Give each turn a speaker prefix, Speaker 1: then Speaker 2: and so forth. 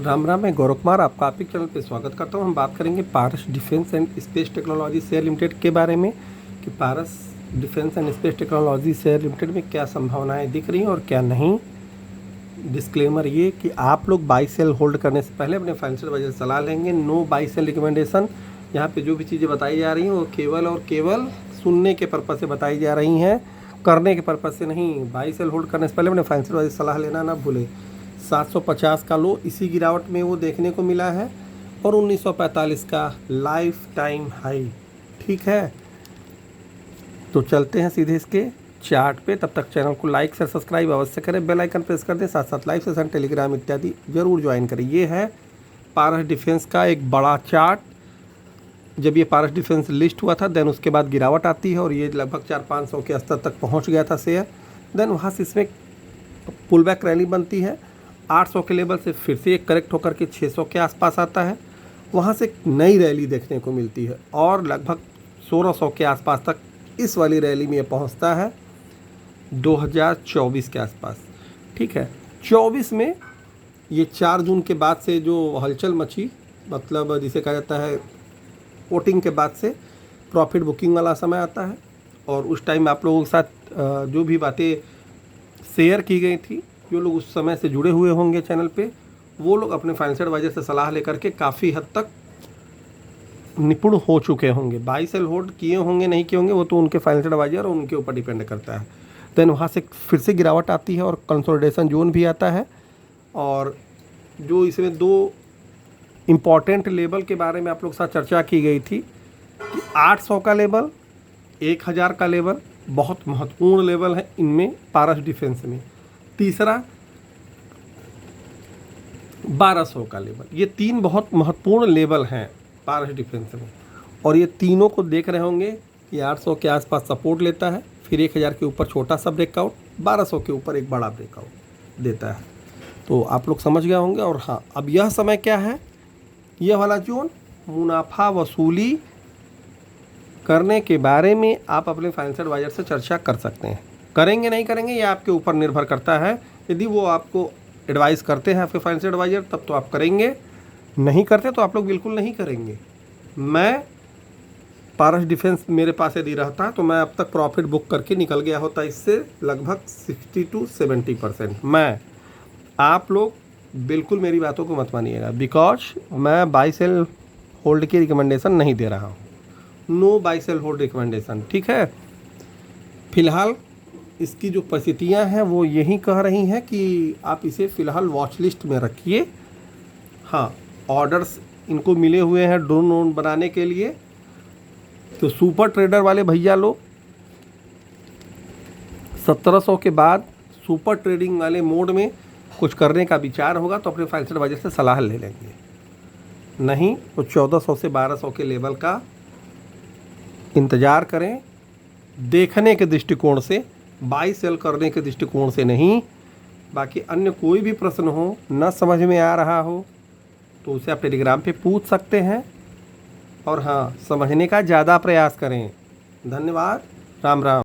Speaker 1: राम राम, मैं गौरव कुमार आपका आपके चैनल पे स्वागत करता हूं। हम बात करेंगे Paras defence and space technology share limited के बारे में कि Paras defence and space technology share limited में क्या संभावनाएं दिख रही हैं और क्या नहीं। डिस्क्लेमर ये कि आप लोग बाई सेल होल्ड करने से पहले अपने फाइनेंशियल एडवाइजर से सलाह लेंगे। No buy sell recommendation. यहाँ पे जो भी चीज़ें बताई जा रही हैं वो केवल और केवल सुनने के पर्पज़ से बताई जा रही हैं, करने के पर्पज़ से नहीं। बाई सेल होल्ड करने से पहले अपने फाइनेंशियल एडवाइजर से सलाह लेना ना भूलें। 750 का लो इसी गिरावट में वो देखने को मिला है और 1945 का लाइफ टाइम हाई। ठीक है, तो चलते हैं सीधे इसके चार्ट पे। तब तक चैनल को लाइक से सब्सक्राइब अवश्य करें, बेल आइकन प्रेस कर दें, साथ साथ लाइव सेशन टेलीग्राम इत्यादि जरूर ज्वाइन करें। ये है पारस डिफेंस का एक बड़ा चार्ट। जब ये पारस डिफेंस लिस्ट हुआ था देन उसके बाद गिरावट आती है और ये लगभग 400-500 के स्तर तक पहुंच गया था शेयर। देन वहाँ से इसमें पुल बैक रैली बनती है, 800 के लेवल से फिर से एक करेक्ट होकर के 600 के आसपास आता है। वहाँ से एक नई रैली देखने को मिलती है और लगभग 1600 के आसपास तक इस वाली रैली में ये पहुँचता है 2024 के आसपास। ठीक है, 24 में ये 4 जून के बाद से जो हलचल मची, मतलब जिसे कहा जाता है वोटिंग के बाद से प्रॉफिट बुकिंग वाला समय आता है और उस टाइम आप लोगों के साथ जो भी बातें शेयर की गई थी, जो लोग उस समय से जुड़े हुए होंगे चैनल पे, वो लोग अपने फाइनेंशियल एडवाइजर से सलाह लेकर के काफ़ी हद तक निपुण हो चुके होंगे। बाई सेल होल्ड किए होंगे नहीं किए होंगे वो तो उनके फाइनेंशियल एडवाइजर और उनके ऊपर डिपेंड करता है। देन वहाँ से फिर से गिरावट आती है और कंसोलिडेशन जोन भी आता है। और जो इसमें 2 इम्पॉर्टेंट लेवल के बारे में आप लोग के साथ चर्चा की गई थी कि 800 का लेवल, 1000 का लेवल बहुत महत्वपूर्ण लेवल है इनमें पारस डिफेंस में। तीसरा 1200 का लेवल। ये 3 बहुत महत्वपूर्ण लेवल हैं पारस डिफेंस में और ये तीनों को देख रहे होंगे कि 800 के आसपास सपोर्ट लेता है, फिर 1000 के ऊपर छोटा सा ब्रेकआउट, 1200 के ऊपर एक बड़ा ब्रेकआउट देता है। तो आप लोग समझ गए होंगे। और हाँ, अब यह समय क्या है, यह वाला जोन मुनाफा वसूली करने के बारे में आप अपने फाइनेंशियल एडवाइजर से चर्चा कर सकते हैं। करेंगे नहीं करेंगे ये आपके ऊपर निर्भर करता है। यदि वो आपको एडवाइस करते हैं आपके फाइनेंशियल एडवाइजर तब तो आप करेंगे, नहीं करते तो आप लोग बिल्कुल नहीं करेंगे। मैं पारस डिफेंस मेरे पास यदि रहता तो मैं अब तक प्रॉफिट बुक करके निकल गया होता इससे लगभग 60 to 70%। आप लोग बिल्कुल मेरी बातों को मत मानिएगा, बिकॉज मैं बाई सेल होल्ड की रिकमेंडेशन नहीं दे रहा हूँ। No buy sell hold recommendation. ठीक है, फिलहाल इसकी जो परिस्थितियाँ हैं वो यही कह रही हैं कि आप इसे फ़िलहाल वॉच लिस्ट में रखिए। हाँ, ऑर्डर्स इनको मिले हुए हैं ड्रोन बनाने के लिए। तो सुपर ट्रेडर वाले भैया लोग 1700 के बाद सुपर ट्रेडिंग वाले मोड में कुछ करने का विचार होगा तो अपने फाइनेंशियल एडवाइजर से सलाह ले लेंगे, नहीं तो 1400 से 1200 के लेवल का इंतज़ार करें। देखने के दृष्टिकोण से, बाई सेल करने के दृष्टिकोण से नहीं। बाकी अन्य कोई भी प्रश्न हो, न समझ में आ रहा हो तो उसे आप टेलीग्राम पे पूछ सकते हैं। और हाँ, समझने का ज़्यादा प्रयास करें। धन्यवाद। राम राम।